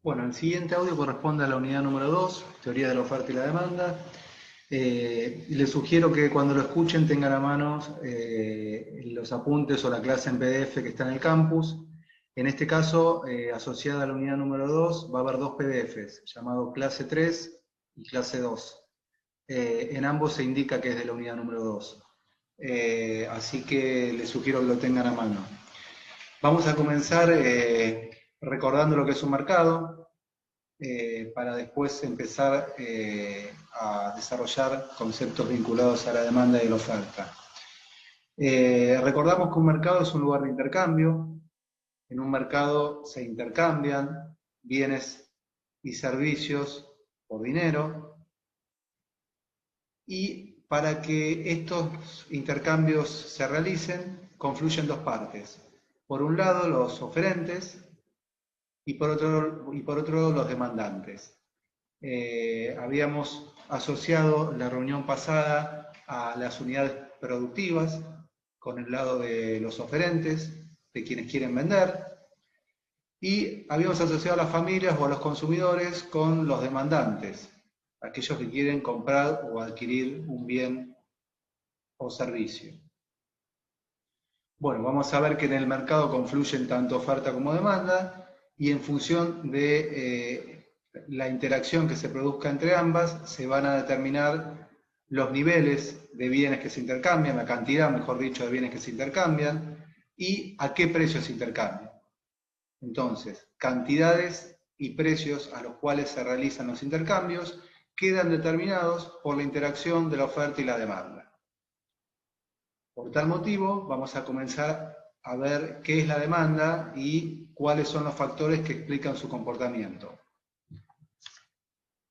Bueno, el siguiente audio corresponde a la unidad número 2, teoría de la oferta y la demanda. Les sugiero que cuando lo escuchen tengan a mano los apuntes o la clase en PDF que está en el campus. En este caso, asociada a la unidad número 2, va a haber dos PDFs, llamado clase 3 y clase 2. En ambos se indica que es de la unidad número 2. Así que les sugiero que lo tengan a mano. Vamos a comenzar recordando lo que es un mercado, para después empezar a desarrollar conceptos vinculados a la demanda y la oferta. Recordamos que un mercado es un lugar de intercambio. En un mercado se intercambian bienes y servicios por dinero, y para que estos intercambios se realicen, confluyen dos partes. Por un lado, los oferentes, y por otro los demandantes. Habíamos asociado la reunión pasada a las unidades productivas con el lado de los oferentes, de quienes quieren vender, y habíamos asociado a las familias o a los consumidores con los demandantes, aquellos que quieren comprar o adquirir un bien o servicio. Bueno, vamos a ver que en el mercado confluyen tanto oferta como demanda, y en función de la interacción que se produzca entre ambas, se van a determinar los niveles de bienes que se intercambian, la cantidad, mejor dicho, de bienes que se intercambian, y a qué precios se intercambian. Entonces, cantidades y precios a los cuales se realizan los intercambios quedan determinados por la interacción de la oferta y la demanda. Por tal motivo, vamos a comenzar a ver qué es la demanda y cuáles son los factores que explican su comportamiento.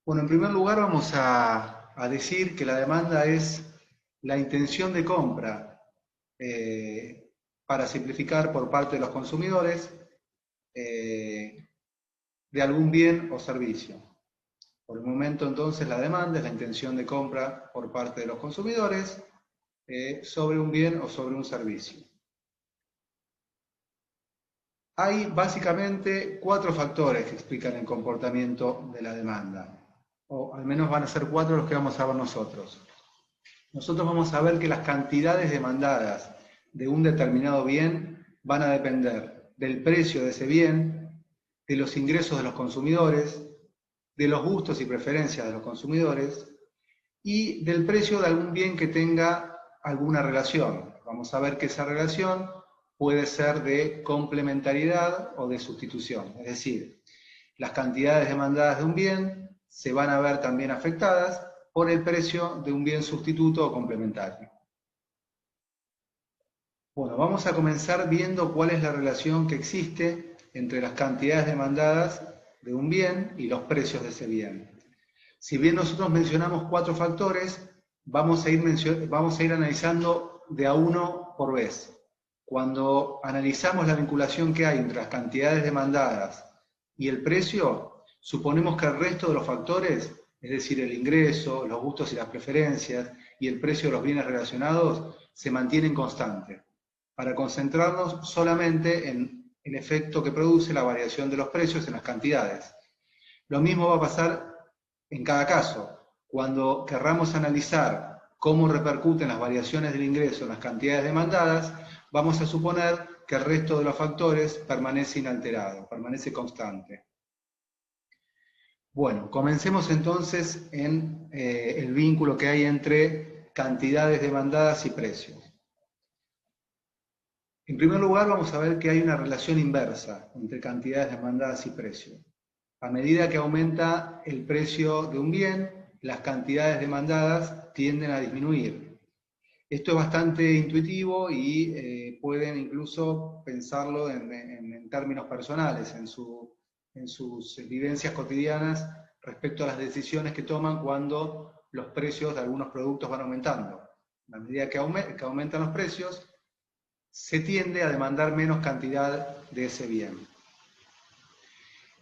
Bueno, en primer lugar vamos a decir que la demanda es la intención de compra, para simplificar, por parte de los consumidores, de algún bien o servicio. Por el momento, entonces, la demanda es la intención de compra por parte de los consumidores sobre un bien o sobre un servicio. Hay básicamente cuatro factores que explican el comportamiento de la demanda, o al menos van a ser cuatro los que vamos a ver nosotros. Nosotros vamos a ver que las cantidades demandadas de un determinado bien van a depender del precio de ese bien, de los ingresos de los consumidores, de los gustos y preferencias de los consumidores y del precio de algún bien que tenga alguna relación. Vamos a ver que esa relación puede ser de complementariedad o de sustitución. Es decir, las cantidades demandadas de un bien se van a ver también afectadas por el precio de un bien sustituto o complementario. Bueno, vamos a comenzar viendo cuál es la relación que existe entre las cantidades demandadas de un bien y los precios de ese bien. Si bien nosotros mencionamos cuatro factores, vamos a ir analizando de a uno por vez. Cuando analizamos la vinculación que hay entre las cantidades demandadas y el precio, suponemos que el resto de los factores, es decir, el ingreso, los gustos y las preferencias y el precio de los bienes relacionados, se mantienen constantes, para concentrarnos solamente en el efecto que produce la variación de los precios en las cantidades. Lo mismo va a pasar en cada caso. Cuando querramos analizar cómo repercuten las variaciones del ingreso en las cantidades demandadas, vamos a suponer que el resto de los factores permanece inalterado, permanece constante. Bueno, comencemos entonces en el vínculo que hay entre cantidades demandadas y precios. En primer lugar, vamos a ver que hay una relación inversa entre cantidades demandadas y precios. A medida que aumenta el precio de un bien, las cantidades demandadas tienden a disminuir. Esto es bastante intuitivo y pueden incluso pensarlo en términos personales, en sus vivencias cotidianas respecto a las decisiones que toman cuando los precios de algunos productos van aumentando. A medida que aumentan los precios, se tiende a demandar menos cantidad de ese bien.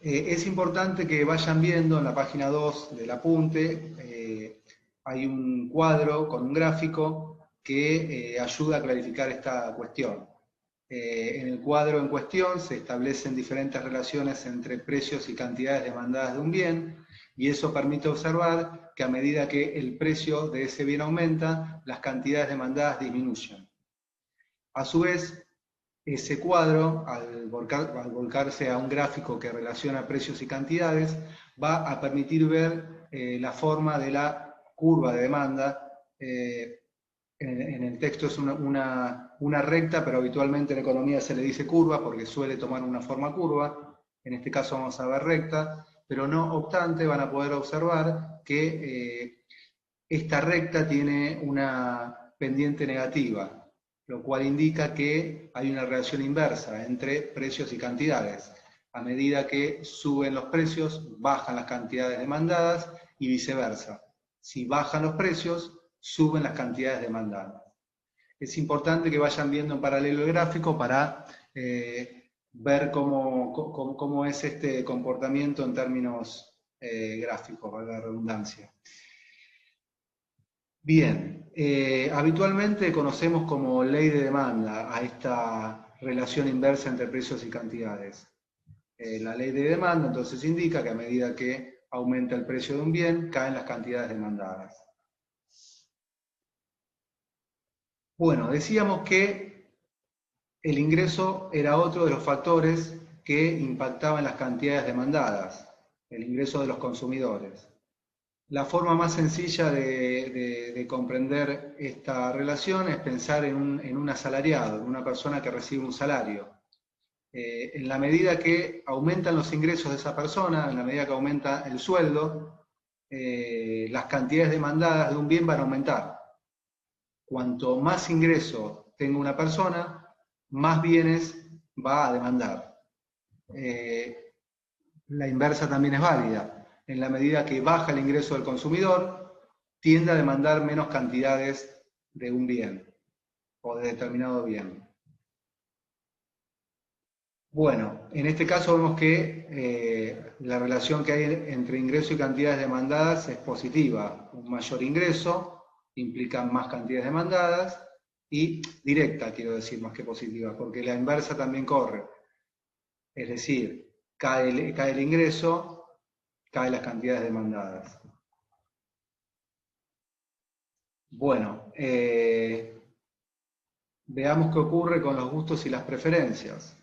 Es importante que vayan viendo en la página 2 del apunte, hay un cuadro con un gráfico que ayuda a clarificar esta cuestión. En el cuadro en cuestión se establecen diferentes relaciones entre precios y cantidades demandadas de un bien, y eso permite observar que a medida que el precio de ese bien aumenta, las cantidades demandadas disminuyen. A su vez, ese cuadro, al volcarse a un gráfico que relaciona precios y cantidades, va a permitir ver la forma de la curva de demanda. En el texto es una recta, pero habitualmente en economía se le dice curva porque suele tomar una forma curva. En este caso vamos a ver recta, pero no obstante van a poder observar que esta recta tiene una pendiente negativa, lo cual indica que hay una relación inversa entre precios y cantidades. A medida que suben los precios, bajan las cantidades demandadas y viceversa. Si bajan los precios, suben las cantidades demandadas. Es importante que vayan viendo en paralelo el gráfico para ver cómo es este comportamiento en términos gráficos, valga la redundancia. Bien, habitualmente conocemos como ley de demanda a esta relación inversa entre precios y cantidades. La ley de demanda entonces indica que a medida que aumenta el precio de un bien, caen las cantidades demandadas. Bueno, decíamos que el ingreso era otro de los factores que impactaban las cantidades demandadas, el ingreso de los consumidores. La forma más sencilla de comprender esta relación es pensar en un asalariado, en una persona que recibe un salario. En la medida que aumentan los ingresos de esa persona, en la medida que aumenta el sueldo, las cantidades demandadas de un bien van a aumentar. Cuanto más ingreso tenga una persona, más bienes va a demandar. La inversa también es válida. En la medida que baja el ingreso del consumidor, tiende a demandar menos cantidades de un bien o de determinado bien. Bueno, en este caso vemos que la relación que hay entre ingreso y cantidades demandadas es positiva. Un mayor ingreso implica más cantidades demandadas y directa, quiero decir, más que positiva, porque la inversa también corre. Es decir, cae el ingreso, caen las cantidades demandadas. Bueno, veamos qué ocurre con los gustos y las preferencias.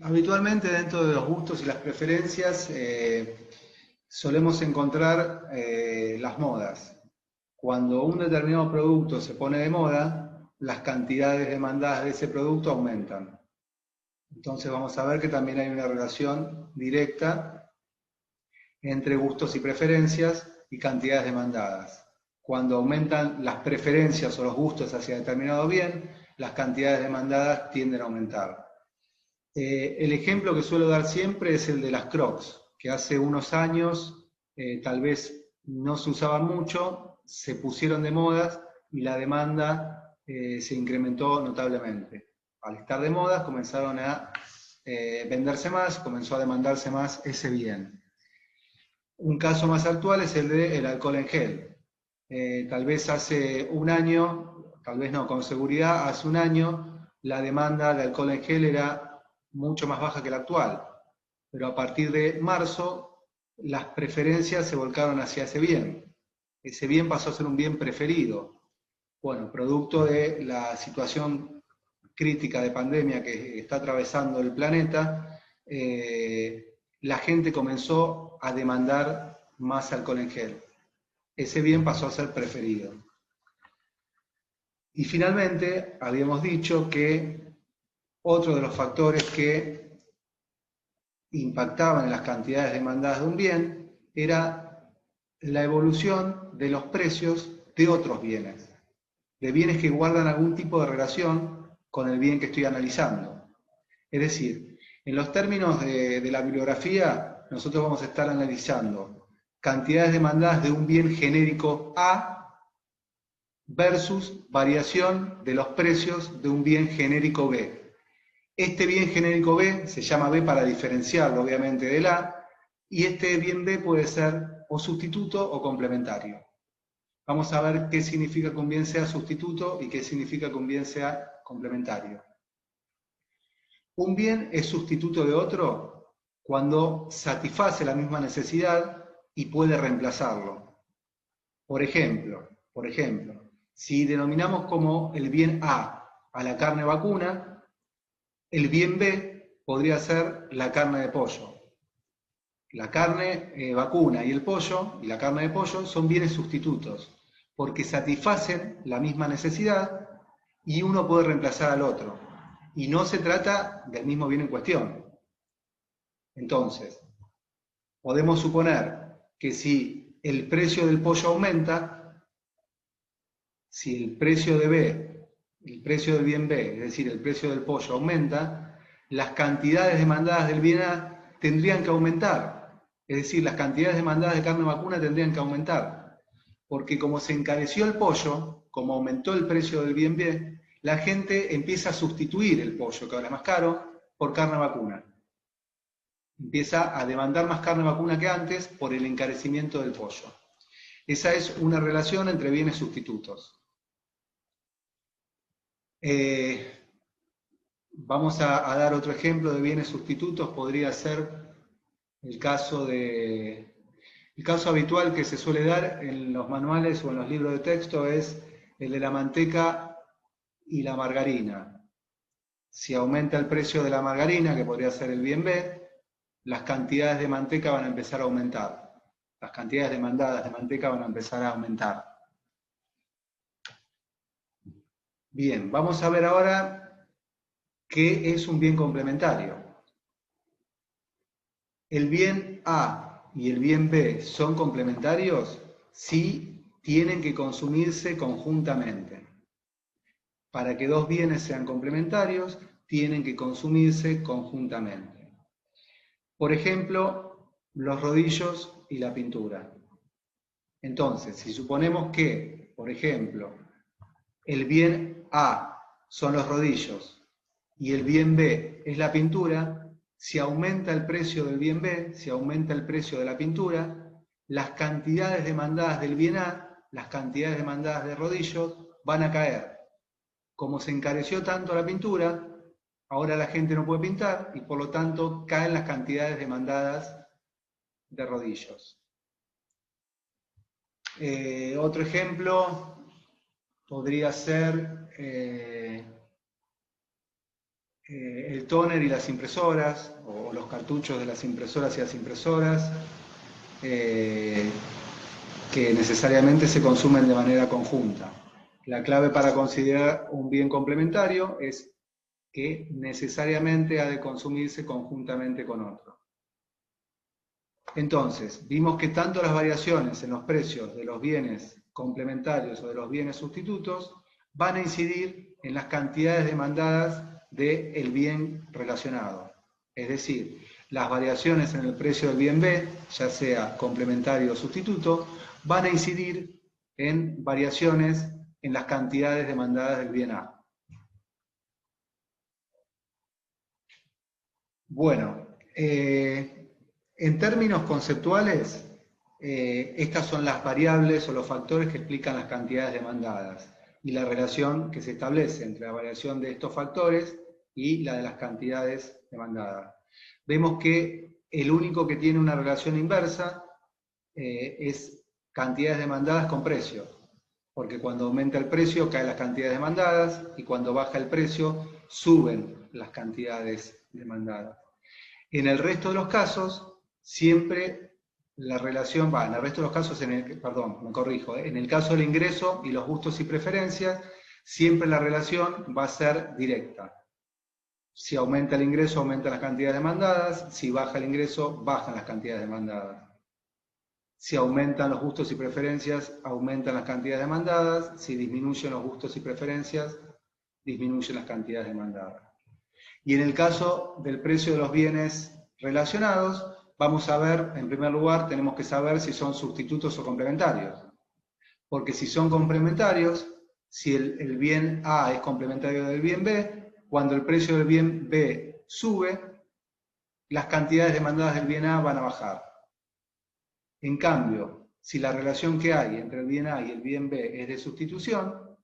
Habitualmente dentro de los gustos y las preferencias solemos encontrar las modas. Cuando un determinado producto se pone de moda, las cantidades demandadas de ese producto aumentan. Entonces vamos a ver que también hay una relación directa entre gustos y preferencias y cantidades demandadas. Cuando aumentan las preferencias o los gustos hacia determinado bien, las cantidades demandadas tienden a aumentar. El ejemplo que suelo dar siempre es el de las Crocs, que hace unos años tal vez no se usaban mucho, se pusieron de moda y la demanda se incrementó notablemente. Al estar de moda comenzaron a venderse más, comenzó a demandarse más ese bien. Un caso más actual es el del alcohol en gel. Tal vez hace un año, tal vez no, con seguridad hace un año, la demanda de alcohol en gel era mucho más baja que la actual. Pero a partir de marzo, las preferencias se volcaron hacia ese bien. Ese bien pasó a ser un bien preferido. Bueno, producto de la situación crítica de pandemia que está atravesando el planeta, la gente comenzó a demandar más alcohol en gel. Ese bien pasó a ser preferido. Y finalmente, habíamos dicho que otro de los factores que impactaban en las cantidades demandadas de un bien era la evolución de los precios de otros bienes, de bienes que guardan algún tipo de relación con el bien que estoy analizando. Es decir, en los términos de la bibliografía, nosotros vamos a estar analizando cantidades demandadas de un bien genérico A versus variación de los precios de un bien genérico B. Este bien genérico B se llama B para diferenciarlo, obviamente, del A, y este bien B puede ser o sustituto o complementario. Vamos a ver qué significa que un bien sea sustituto y qué significa que un bien sea complementario. Un bien es sustituto de otro cuando satisface la misma necesidad y puede reemplazarlo. Por ejemplo, si denominamos como el bien A la carne vacuna, el bien B podría ser la carne de pollo. La carne vacuna y el pollo, y la carne de pollo, son bienes sustitutos, porque satisfacen la misma necesidad y uno puede reemplazar al otro. Y no se trata del mismo bien en cuestión. Entonces, podemos suponer que si el precio del pollo aumenta, si el precio de B, el precio del bien B, es decir, el precio del pollo aumenta, las cantidades demandadas del bien A tendrían que aumentar. Es decir, las cantidades demandadas de carne vacuna tendrían que aumentar. Porque como se encareció el pollo, como aumentó el precio del bien B, la gente empieza a sustituir el pollo, que ahora es más caro, por carne vacuna. Empieza a demandar más carne vacuna que antes por el encarecimiento del pollo. Esa es una relación entre bienes sustitutos. Vamos a dar otro ejemplo de bienes sustitutos. Podría ser el caso habitual que se suele dar en los manuales o en los libros de texto es el de la manteca y la margarina. Si aumenta el precio de la margarina, que podría ser el bien B, las cantidades de manteca van a empezar a aumentar. Las cantidades demandadas de manteca van a empezar a aumentar. Bien, vamos a ver ahora qué es un bien complementario. ¿El bien A y el bien B son complementarios? Sí, tienen que consumirse conjuntamente. Para que dos bienes sean complementarios, tienen que consumirse conjuntamente. Por ejemplo, los rodillos y la pintura. Entonces, si suponemos que, por ejemplo, el bien A son los rodillos y el bien B es la pintura, si aumenta el precio del bien B, si aumenta el precio de la pintura, las cantidades demandadas del bien A, las cantidades demandadas de rodillos, van a caer. Como se encareció tanto la pintura, ahora la gente no puede pintar y por lo tanto caen las cantidades demandadas de rodillos. Otro ejemplo podría ser el tóner y las impresoras, o los cartuchos de las impresoras y las impresoras, que necesariamente se consumen de manera conjunta. La clave para considerar un bien complementario es que necesariamente ha de consumirse conjuntamente con otro. Entonces, vimos que tanto las variaciones en los precios de los bienes complementarios o de los bienes sustitutos van a incidir en las cantidades demandadas del bien relacionado. Es decir, las variaciones en el precio del bien B, ya sea complementario o sustituto, van a incidir en variaciones en las cantidades demandadas del bien A. Bueno, en términos conceptuales, estas son las variables o los factores que explican las cantidades demandadas y la relación que se establece entre la variación de estos factores y la de las cantidades demandadas. Vemos que el único que tiene una relación inversa es cantidades demandadas con precio, porque cuando aumenta el precio caen las cantidades demandadas y cuando baja el precio suben las cantidades demandadas. En el resto de los casos, siempre la relación va, en el resto de los casos, en el caso del ingreso y los gustos y preferencias, siempre la relación va a ser directa. Si aumenta el ingreso, aumentan las cantidades demandadas, si baja el ingreso, bajan las cantidades demandadas. Si aumentan los gustos y preferencias, aumentan las cantidades demandadas, si disminuyen los gustos y preferencias, disminuyen las cantidades demandadas. Y en el caso del precio de los bienes relacionados, vamos a ver, en primer lugar, tenemos que saber si son sustitutos o complementarios. Porque si son complementarios, si el bien A es complementario del bien B, cuando el precio del bien B sube, las cantidades demandadas del bien A van a bajar. En cambio, si la relación que hay entre el bien A y el bien B es de sustitución,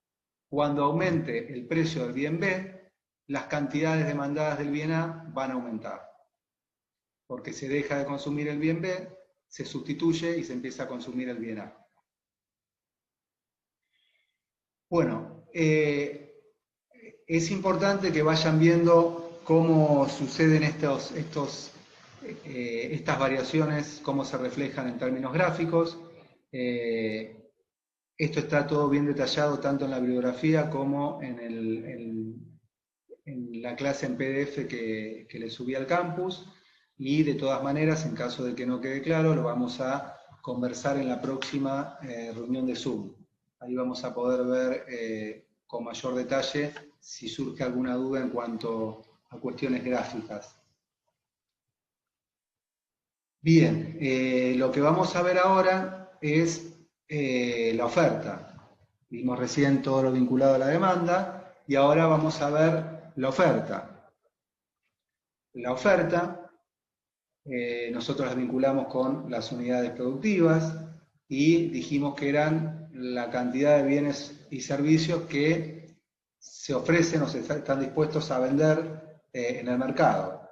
cuando aumente el precio del bien B, las cantidades demandadas del bien A van a aumentar. Porque se deja de consumir el bien B, se sustituye y se empieza a consumir el bien A. Bueno, es importante que vayan viendo cómo suceden estas variaciones, cómo se reflejan en términos gráficos. Esto está todo bien detallado tanto en la bibliografía como en la clase en PDF que le subí al campus. Y de todas maneras, en caso de que no quede claro, lo vamos a conversar en la próxima reunión de Zoom. Ahí vamos a poder ver con mayor detalle si surge alguna duda en cuanto a cuestiones gráficas. Bien, lo que vamos a ver ahora es la oferta. Vimos recién todo lo vinculado a la demanda y ahora vamos a ver la oferta. La oferta, nosotros la vinculamos con las unidades productivas y dijimos que eran la cantidad de bienes y servicios que se ofrecen o se están dispuestos a vender en el mercado.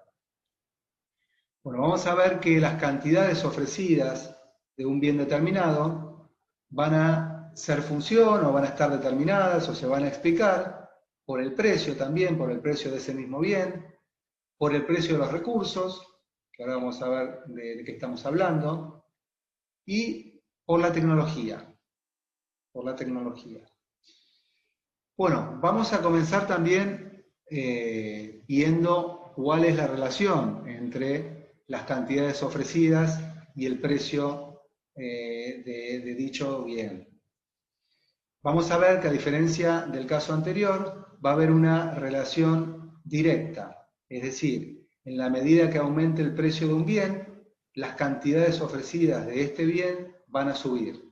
Bueno, vamos a ver que las cantidades ofrecidas de un bien determinado van a ser función o van a estar determinadas o se van a explicar por el precio también, por el precio de ese mismo bien, por el precio de los recursos, que ahora vamos a ver de qué estamos hablando, y por la tecnología. Por la tecnología. Bueno, vamos a comenzar también viendo cuál es la relación entre las cantidades ofrecidas y el precio de dicho bien. Vamos a ver que a diferencia del caso anterior, va a haber una relación directa, es decir, en la medida que aumente el precio de un bien, las cantidades ofrecidas de este bien van a subir.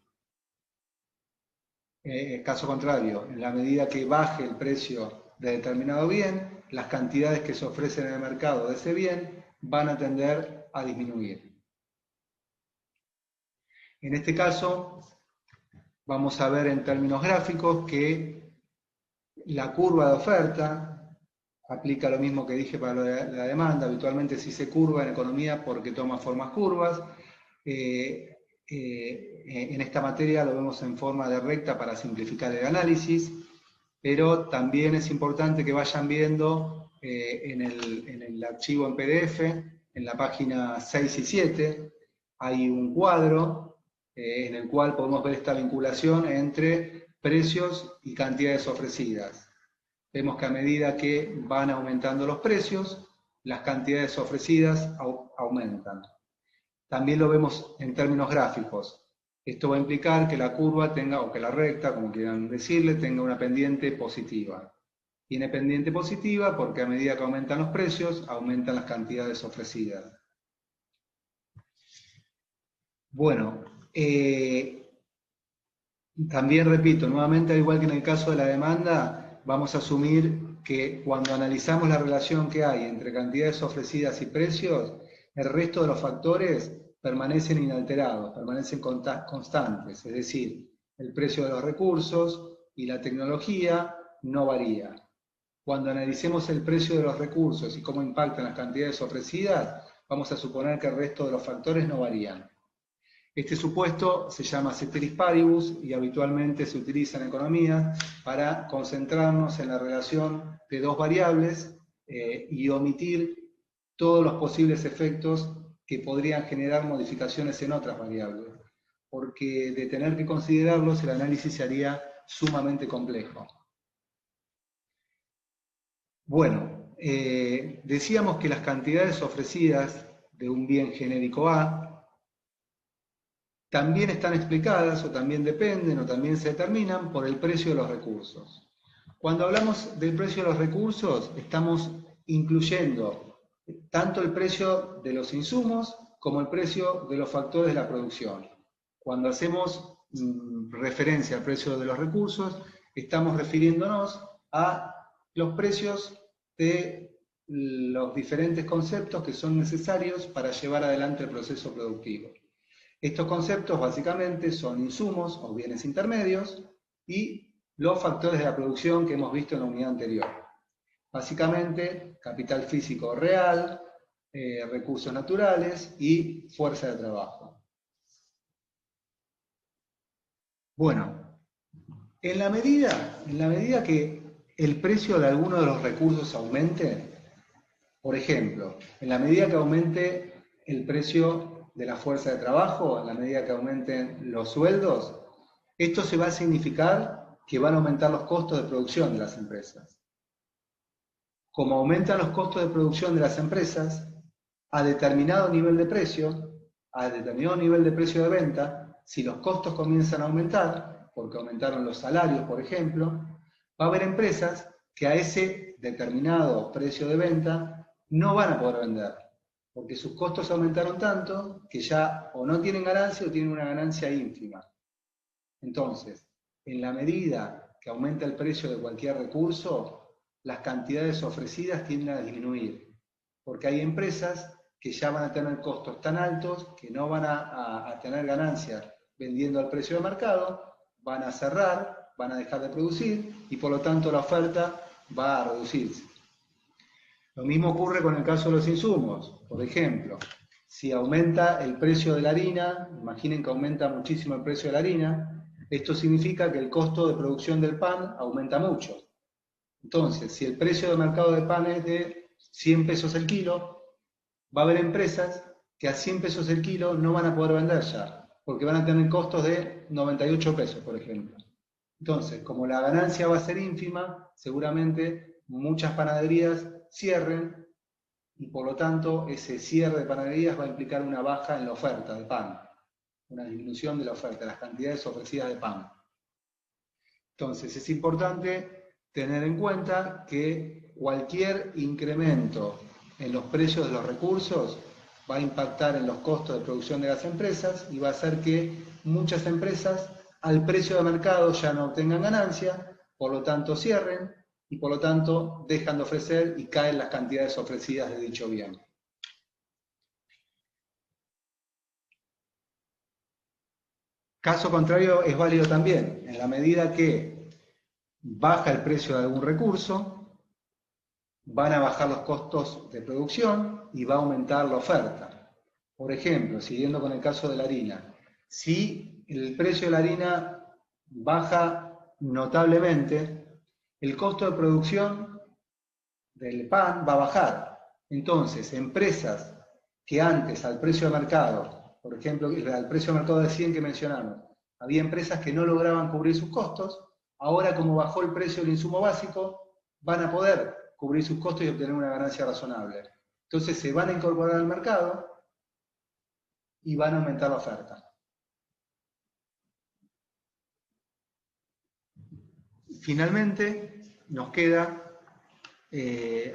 Caso contrario, en la medida que baje el precio de determinado bien, las cantidades que se ofrecen en el mercado de ese bien van a tender a disminuir. En este caso, vamos a ver en términos gráficos que la curva de oferta aplica lo mismo que dije para la demanda. Habitualmente sí se curva en economía porque toma formas curvas. En esta materia lo vemos en forma de recta para simplificar el análisis, pero también es importante que vayan viendo en el archivo en PDF, en la página 6 y 7, hay un cuadro en el cual podemos ver esta vinculación entre precios y cantidades ofrecidas. Vemos que a medida que van aumentando los precios, las cantidades ofrecidas aumentan. También lo vemos en términos gráficos. Esto va a implicar que la curva tenga, o que la recta, como quieran decirle, tenga una pendiente positiva. Tiene pendiente positiva porque a medida que aumentan los precios, aumentan las cantidades ofrecidas. Bueno, también repito, nuevamente, al igual que en el caso de la demanda, vamos a asumir que cuando analizamos la relación que hay entre cantidades ofrecidas y precios, el resto de los factores permanecen inalterados, permanecen constantes, es decir, el precio de los recursos y la tecnología no varía. Cuando analicemos el precio de los recursos y cómo impactan las cantidades ofrecidas, vamos a suponer que el resto de los factores no varían. Este supuesto se llama ceteris paribus y habitualmente se utiliza en economía para concentrarnos en la relación de dos variables y omitir todos los posibles efectos que podrían generar modificaciones en otras variables, porque de tener que considerarlos el análisis se haría sumamente complejo. Bueno, decíamos que las cantidades ofrecidas de un bien genérico A también están explicadas o también dependen o también se determinan por el precio de los recursos. Cuando hablamos del precio de los recursos, estamos incluyendo tanto el precio de los insumos como el precio de los factores de la producción. Cuando hacemos referencia al precio de los recursos, estamos refiriéndonos a los precios de los diferentes conceptos que son necesarios para llevar adelante el proceso productivo. Estos conceptos básicamente son insumos o bienes intermedios y los factores de la producción que hemos visto en la unidad anterior. Básicamente, capital físico real, recursos naturales y fuerza de trabajo. Bueno, en la medida que el precio de alguno de los recursos aumente, por ejemplo, en la medida que aumente el precio de la fuerza de trabajo, en la medida que aumenten los sueldos, esto se va a significar que van a aumentar los costos de producción de las empresas. Como aumentan los costos de producción de las empresas, a determinado nivel de precio, a determinado nivel de precio de venta, si los costos comienzan a aumentar, porque aumentaron los salarios, por ejemplo, va a haber empresas que a ese determinado precio de venta no van a poder vender, porque sus costos aumentaron tanto que ya o no tienen ganancia o tienen una ganancia ínfima. Entonces, en la medida que aumenta el precio de cualquier recurso, las cantidades ofrecidas tienden a disminuir, porque hay empresas que ya van a tener costos tan altos que no van a tener ganancias vendiendo al precio de mercado, van a cerrar, van a dejar de producir y por lo tanto la oferta va a reducirse. Lo mismo ocurre con el caso de los insumos. Por ejemplo, si aumenta el precio de la harina, imaginen que aumenta muchísimo el precio de la harina, esto significa que el costo de producción del pan aumenta mucho. Entonces, si el precio de mercado de pan es de 100 pesos el kilo, va a haber empresas que a 100 pesos el kilo no van a poder vender ya, porque van a tener costos de 98 pesos, por ejemplo. Entonces, como la ganancia va a ser ínfima, seguramente muchas panaderías cierren y por lo tanto ese cierre de panaderías va a implicar una baja en la oferta de pan, una disminución de la oferta, de las cantidades ofrecidas de pan. Entonces, es importante tener en cuenta que cualquier incremento en los precios de los recursos va a impactar en los costos de producción de las empresas y va a hacer que muchas empresas al precio de mercado ya no obtengan ganancia, por lo tanto cierren y por lo tanto dejan de ofrecer y caen las cantidades ofrecidas de dicho bien. Caso contrario es válido también, en la medida que baja el precio de algún recurso, van a bajar los costos de producción y va a aumentar la oferta. Por ejemplo, siguiendo con el caso de la harina, si el precio de la harina baja notablemente, el costo de producción del pan va a bajar. Entonces, empresas que antes al precio de mercado, por ejemplo, al precio de mercado de 100 que mencionamos, había empresas que no lograban cubrir sus costos, ahora como bajó el precio del insumo básico, van a poder cubrir sus costos y obtener una ganancia razonable. Entonces se van a incorporar al mercado y van a aumentar la oferta. Finalmente, nos queda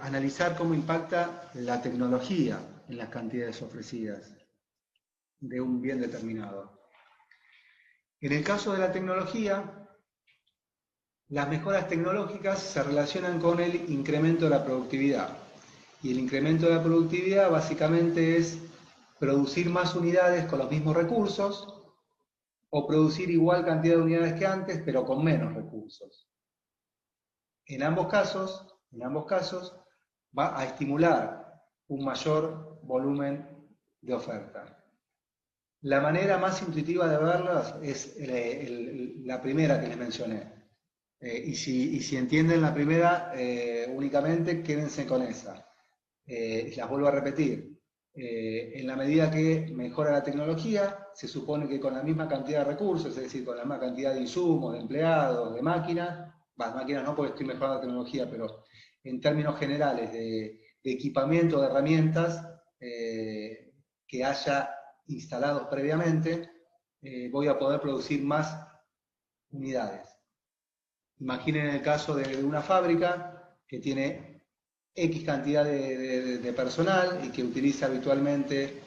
analizar cómo impacta la tecnología en las cantidades ofrecidas de un bien determinado. En el caso de la tecnología, las mejoras tecnológicas se relacionan con el incremento de la productividad. Y el incremento de la productividad básicamente es producir más unidades con los mismos recursos o producir igual cantidad de unidades que antes, pero con menos recursos. En ambos casos va a estimular un mayor volumen de oferta. La manera más intuitiva de verlas es la primera que les mencioné. Y si entienden la primera, únicamente quédense con esa. Las vuelvo a repetir. En la medida que mejora la tecnología, se supone que con la misma cantidad de recursos, es decir, con la misma cantidad de insumos, de empleados, de máquinas no porque estoy mejorando la tecnología, pero en términos generales de equipamiento, de herramientas que haya instalados previamente, voy a poder producir más unidades. Imaginen el caso de una fábrica que tiene X cantidad de personal y que utiliza habitualmente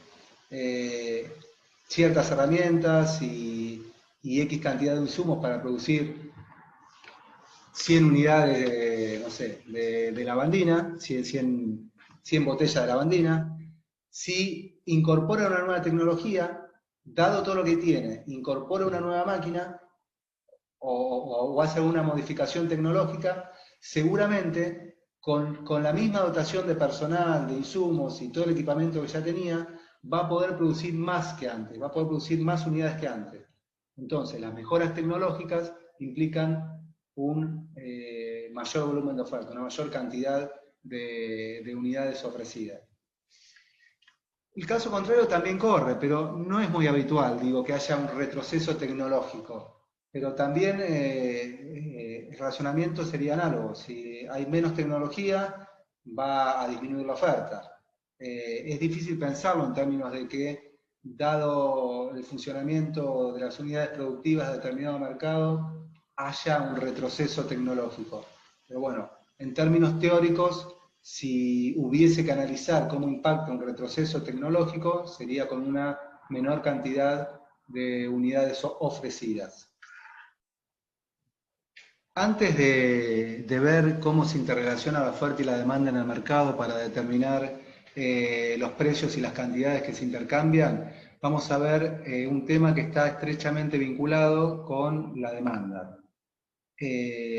ciertas herramientas y X cantidad de insumos para producir 100 unidades, no sé, de lavandina, 100 botellas de lavandina. Si incorpora una nueva tecnología, dado todo lo que tiene, incorpora una nueva máquina o hace alguna modificación tecnológica, seguramente con la misma dotación de personal, de insumos y todo el equipamiento que ya tenía, va a poder producir más que antes, va a poder producir más unidades que antes. Entonces, las mejoras tecnológicas implican un mayor volumen de oferta, una mayor cantidad de unidades ofrecidas. El caso contrario también corre, pero no es muy habitual, digo, que haya un retroceso tecnológico. Pero también el razonamiento sería análogo. Si hay menos tecnología, va a disminuir la oferta. Es difícil pensarlo en términos de que, dado el funcionamiento de las unidades productivas de determinado mercado, haya un retroceso tecnológico. Pero bueno, en términos teóricos, si hubiese que analizar cómo impacta un retroceso tecnológico, sería con una menor cantidad de unidades ofrecidas. Antes de ver cómo se interrelaciona la oferta y la demanda en el mercado para determinar los precios y las cantidades que se intercambian, vamos a ver un tema que está estrechamente vinculado con la demanda.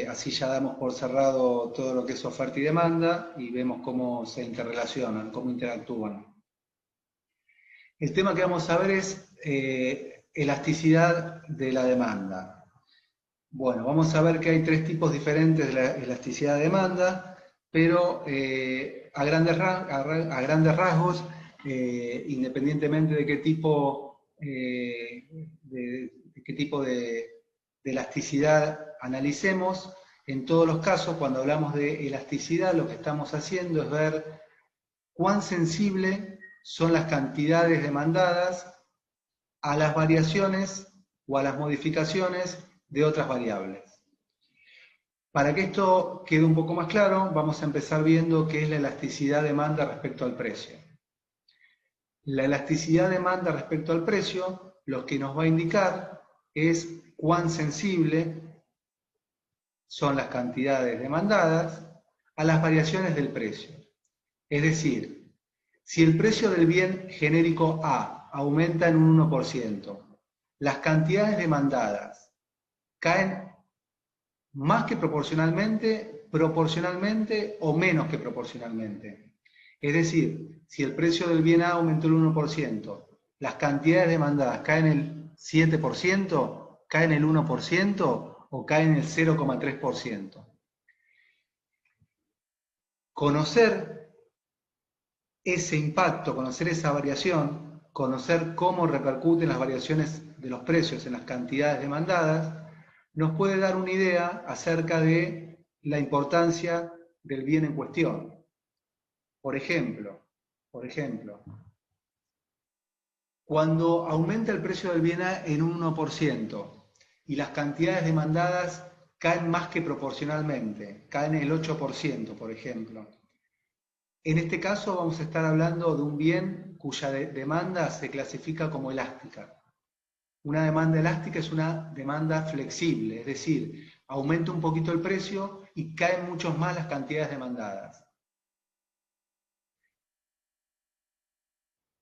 Así ya damos por cerrado todo lo que es oferta y demanda y vemos cómo se interrelacionan, cómo interactúan. El tema que vamos a ver es elasticidad de la demanda. Bueno, vamos a ver que hay tres tipos diferentes de la elasticidad de demanda, pero a grandes rasgos, independientemente de qué tipo, de elasticidad analicemos, en todos los casos, cuando hablamos de elasticidad, lo que estamos haciendo es ver cuán sensible son las cantidades demandadas a las variaciones o a las modificaciones de otras variables. Para que esto quede un poco más claro, vamos a empezar viendo qué es la elasticidad demanda respecto al precio. La elasticidad demanda respecto al precio, lo que nos va a indicar es cuán sensible son las cantidades demandadas a las variaciones del precio. Es decir, si el precio del bien genérico A aumenta en un 1%, las cantidades demandadas caen más que proporcionalmente o menos que proporcionalmente. Es decir, si el precio del bien A aumentó el 1%, las cantidades demandadas caen el 7%, caen el 1% o caen el 0,3%. Conocer ese impacto, conocer esa variación, conocer cómo repercuten las variaciones de los precios en las cantidades demandadas, nos puede dar una idea acerca de la importancia del bien en cuestión. Por ejemplo, cuando aumenta el precio del bien A en un 1% y las cantidades demandadas caen más que proporcionalmente, caen el 8%, por ejemplo. En este caso vamos a estar hablando de un bien cuya demanda se clasifica como elástica. Una demanda elástica es una demanda flexible, es decir, aumenta un poquito el precio y caen mucho más las cantidades demandadas.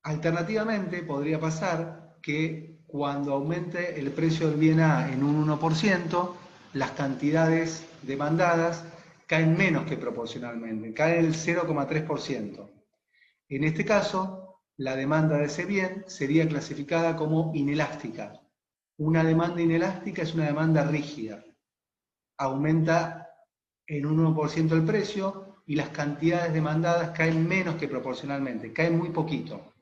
Alternativamente, podría pasar que cuando aumente el precio del bien A en un 1%, las cantidades demandadas caen menos que proporcionalmente, caen el 0,3%. En este caso, la demanda de ese bien sería clasificada como inelástica. Una demanda inelástica es una demanda rígida. Aumenta en un 1% el precio y las cantidades demandadas caen menos que proporcionalmente, caen muy poquito.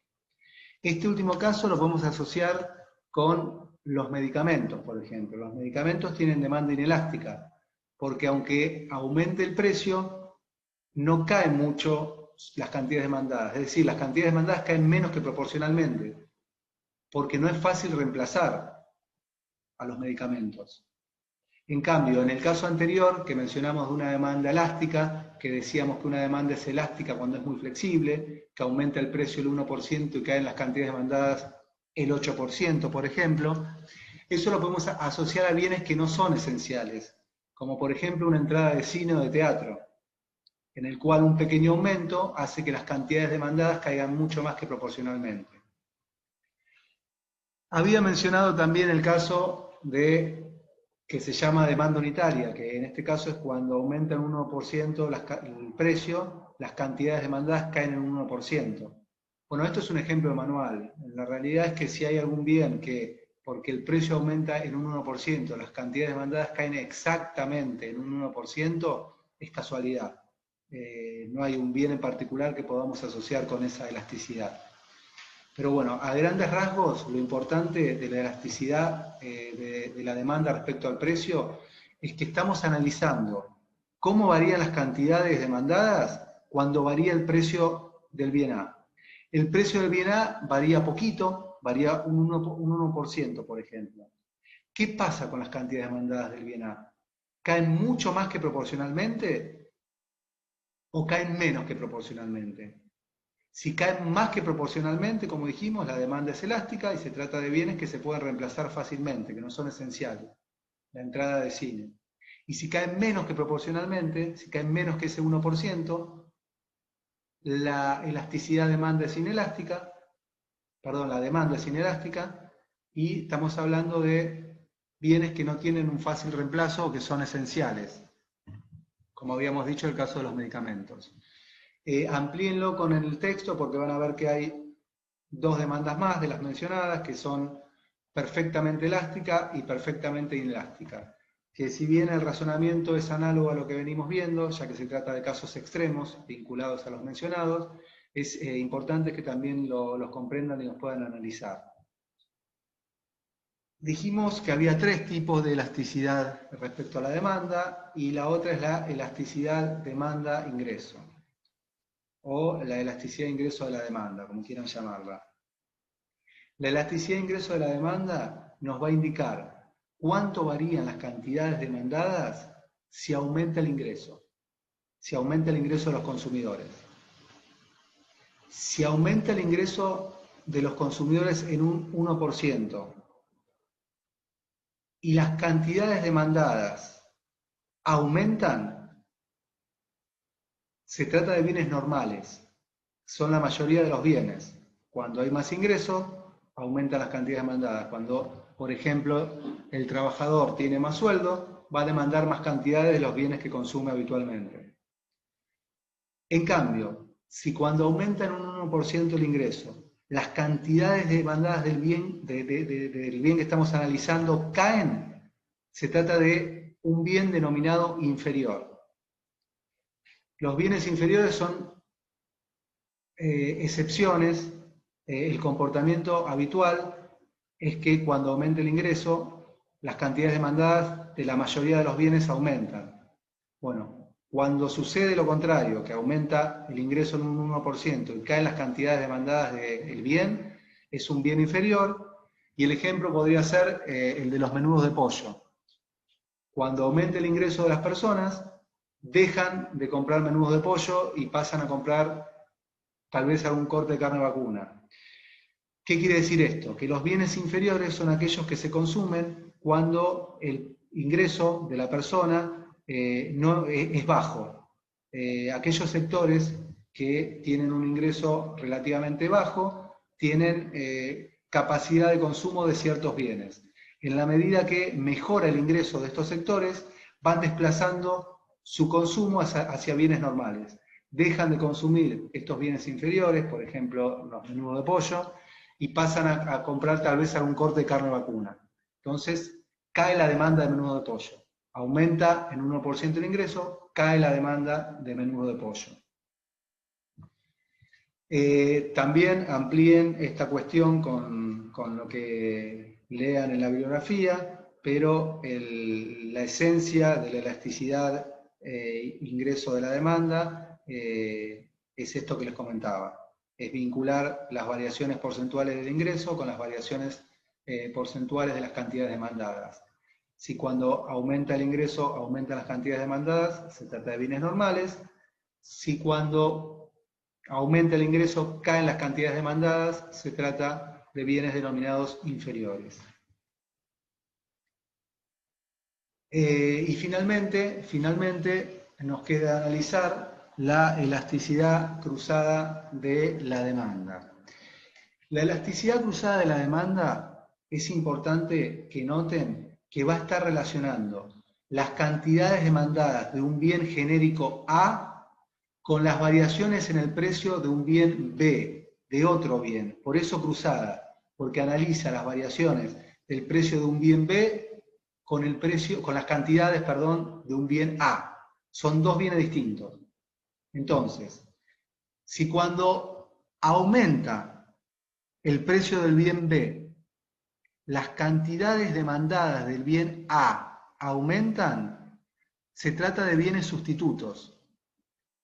Este último caso lo podemos asociar con los medicamentos, por ejemplo. Los medicamentos tienen demanda inelástica, porque aunque aumente el precio, no caen mucho las cantidades demandadas. Es decir, las cantidades demandadas caen menos que proporcionalmente, porque no es fácil reemplazar a los medicamentos. En cambio, en el caso anterior, que mencionamos de una demanda elástica, que decíamos que una demanda es elástica cuando es muy flexible, que aumenta el precio el 1% y caen las cantidades demandadas el 8%, por ejemplo, eso lo podemos asociar a bienes que no son esenciales, como por ejemplo una entrada de cine o de teatro, en el cual un pequeño aumento hace que las cantidades demandadas caigan mucho más que proporcionalmente. Había mencionado también el caso de que se llama demanda unitaria, que en este caso es cuando aumenta en un 1% el precio, las cantidades demandadas caen en un 1%. Bueno, esto es un ejemplo manual. La realidad es que si hay algún bien que, porque el precio aumenta en un 1%, las cantidades demandadas caen exactamente en un 1%, es casualidad. No hay un bien en particular que podamos asociar con esa elasticidad. Pero bueno, a grandes rasgos, lo importante de la elasticidad de la demanda respecto al precio es que estamos analizando cómo varían las cantidades demandadas cuando varía el precio del bien A. El precio del bien A varía poquito, varía un 1%, por ejemplo. ¿Qué pasa con las cantidades demandadas del bien A? ¿Caen mucho más que proporcionalmente o caen menos que proporcionalmente? Si caen más que proporcionalmente, como dijimos, la demanda es elástica y se trata de bienes que se pueden reemplazar fácilmente, que no son esenciales. La entrada de cine. Y si caen menos que proporcionalmente, si caen menos que ese 1%, la elasticidad demanda es inelástica, perdón, la demanda es inelástica y estamos hablando de bienes que no tienen un fácil reemplazo o que son esenciales, como habíamos dicho el caso de los medicamentos. Amplíenlo con el texto porque van a ver que hay dos demandas más de las mencionadas que son perfectamente elástica y perfectamente inelástica. Que si bien el razonamiento es análogo a lo que venimos viendo, ya que se trata de casos extremos vinculados a los mencionados, es importante que también los comprendan y los puedan analizar. Dijimos que había tres tipos de elasticidad respecto a la demanda y la otra es la elasticidad demanda-ingreso o la elasticidad ingreso de la demanda, como quieran llamarla. La elasticidad de ingreso de la demanda nos va a indicar cuánto varían las cantidades demandadas si aumenta el ingreso de los consumidores. Si aumenta el ingreso de los consumidores en un 1% y las cantidades demandadas aumentan, se trata de bienes normales, son la mayoría de los bienes. Cuando hay más ingreso, aumentan las cantidades demandadas. Cuando, por ejemplo, el trabajador tiene más sueldo, va a demandar más cantidades de los bienes que consume habitualmente. En cambio, si cuando aumenta en un 1% el ingreso, las cantidades demandadas del bien que estamos analizando caen, se trata de un bien denominado inferior. Los bienes inferiores son excepciones. El comportamiento habitual es que cuando aumenta el ingreso, las cantidades demandadas de la mayoría de los bienes aumentan. Bueno, cuando sucede lo contrario, que aumenta el ingreso en un 1% y caen las cantidades demandadas del bien, es un bien inferior, y el ejemplo podría ser el de los menudos de pollo. Cuando aumenta el ingreso de las personas, dejan de comprar menudos de pollo y pasan a comprar tal vez algún corte de carne vacuna. ¿Qué quiere decir esto? Que los bienes inferiores son aquellos que se consumen cuando el ingreso de la persona no es bajo. Aquellos sectores que tienen un ingreso relativamente bajo tienen capacidad de consumo de ciertos bienes. En la medida que mejora el ingreso de estos sectores, van desplazando su consumo hacia bienes normales. Dejan de consumir estos bienes inferiores, por ejemplo, los menudos de pollo, y pasan a comprar tal vez algún corte de carne vacuna. Entonces, cae la demanda de menudo de pollo. Aumenta en 1% el ingreso, cae la demanda de menudo de pollo. También amplíen esta cuestión con lo que lean en la bibliografía, pero la esencia de la elasticidad ingreso de la demanda es esto que les comentaba. Es vincular las variaciones porcentuales del ingreso con las variaciones porcentuales de las cantidades demandadas. Si cuando aumenta el ingreso aumentan las cantidades demandadas, se trata de bienes normales. Si cuando aumenta el ingreso caen las cantidades demandadas, se trata de bienes denominados inferiores. Y finalmente nos queda analizar la elasticidad cruzada de la demanda. La elasticidad cruzada de la demanda es importante que noten que va a estar relacionando las cantidades demandadas de un bien genérico A con las variaciones en el precio de un bien B, de otro bien. Por eso cruzada, porque analiza las variaciones del precio de un bien B con el precio, con las cantidades, perdón, de un bien A. Son dos bienes distintos. Entonces, si cuando aumenta el precio del bien B, las cantidades demandadas del bien A aumentan, se trata de bienes sustitutos,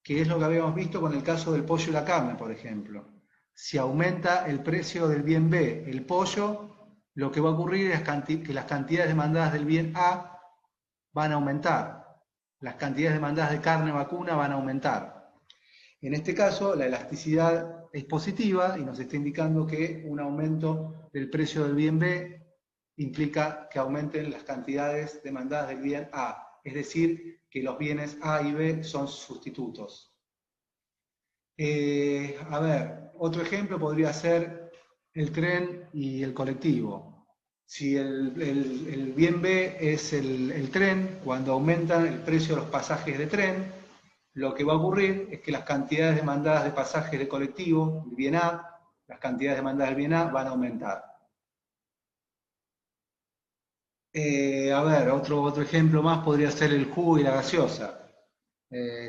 que es lo que habíamos visto con el caso del pollo y la carne, por ejemplo. Si aumenta el precio del bien B, el pollo, lo que va a ocurrir es que las cantidades demandadas del bien A van a aumentar. Las cantidades demandadas de carne vacuna van a aumentar. En este caso, la elasticidad es positiva y nos está indicando que un aumento del precio del bien B implica que aumenten las cantidades demandadas del bien A, es decir, que los bienes A y B son sustitutos. A ver, otro ejemplo podría ser el tren y el colectivo. Si el bien B es el tren, cuando aumentan el precio de los pasajes de tren, lo que va a ocurrir es que las cantidades demandadas de pasajes de colectivo, del bien A, las cantidades demandadas del bien A van a aumentar. A ver, otro ejemplo más podría ser el jugo y la gaseosa.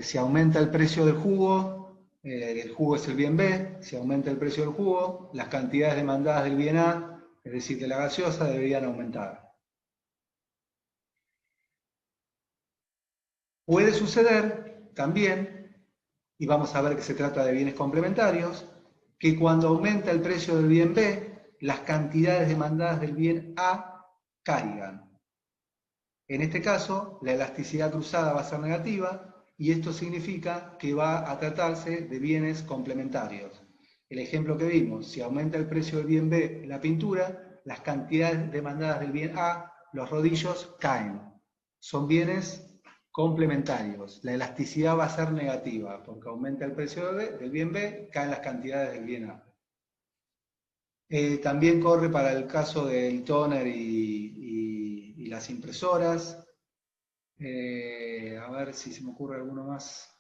Si aumenta el precio del jugo es el bien B, si aumenta el precio del jugo, las cantidades demandadas del bien A, es decir, de la gaseosa, deberían aumentar. Puede suceder también, y vamos a ver que se trata de bienes complementarios, que cuando aumenta el precio del bien B, las cantidades demandadas del bien A caigan. En este caso, la elasticidad cruzada va a ser negativa y esto significa que va a tratarse de bienes complementarios. El ejemplo que vimos, si aumenta el precio del bien B en la pintura, las cantidades demandadas del bien A, los rodillos, caen. Son bienes complementarios. La elasticidad va a ser negativa porque aumenta el precio del bien B, caen las cantidades del bien A. También corre para el caso del toner y las impresoras. A ver si se me ocurre alguno más.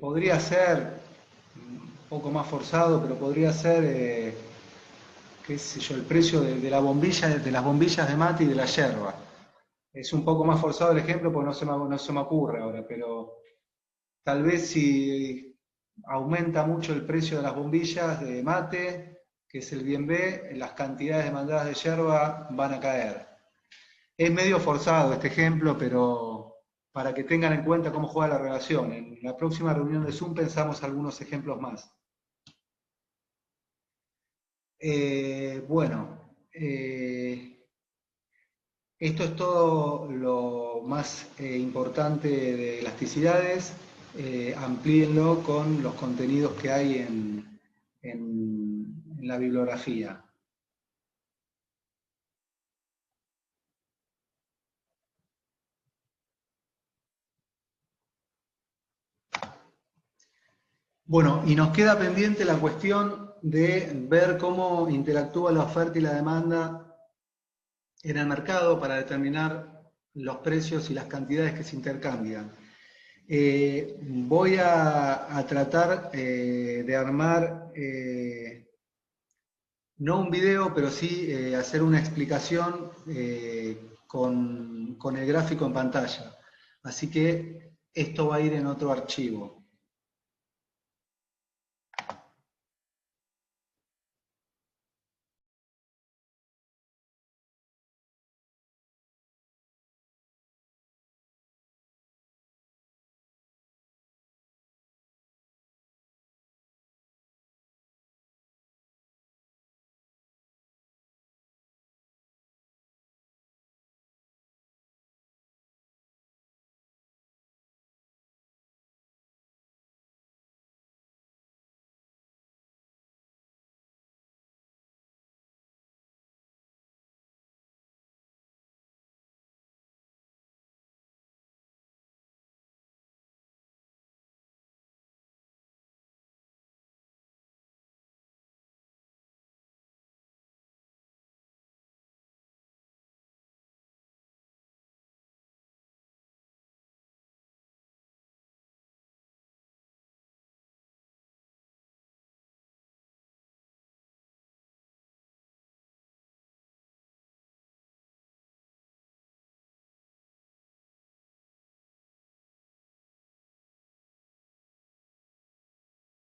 Podría ser un poco más forzado, pero podría ser, qué sé yo, el precio de la bombilla, de las bombillas de mate y de la yerba. Es un poco más forzado el ejemplo porque no se me ocurre ahora, pero tal vez si aumenta mucho el precio de las bombillas de mate, que es el bien B, las cantidades demandadas de yerba van a caer. Es medio forzado este ejemplo, pero para que tengan en cuenta cómo juega la relación. En la próxima reunión de Zoom pensamos algunos ejemplos más. Bueno, esto es todo lo más importante de elasticidades. Amplíenlo con los contenidos que hay en la bibliografía. Bueno, y nos queda pendiente la cuestión de ver cómo interactúa la oferta y la demanda en el mercado para determinar los precios y las cantidades que se intercambian. Voy a tratar de armar, no un video, pero sí hacer una explicación con el gráfico en pantalla. Así que esto va a ir en otro archivo.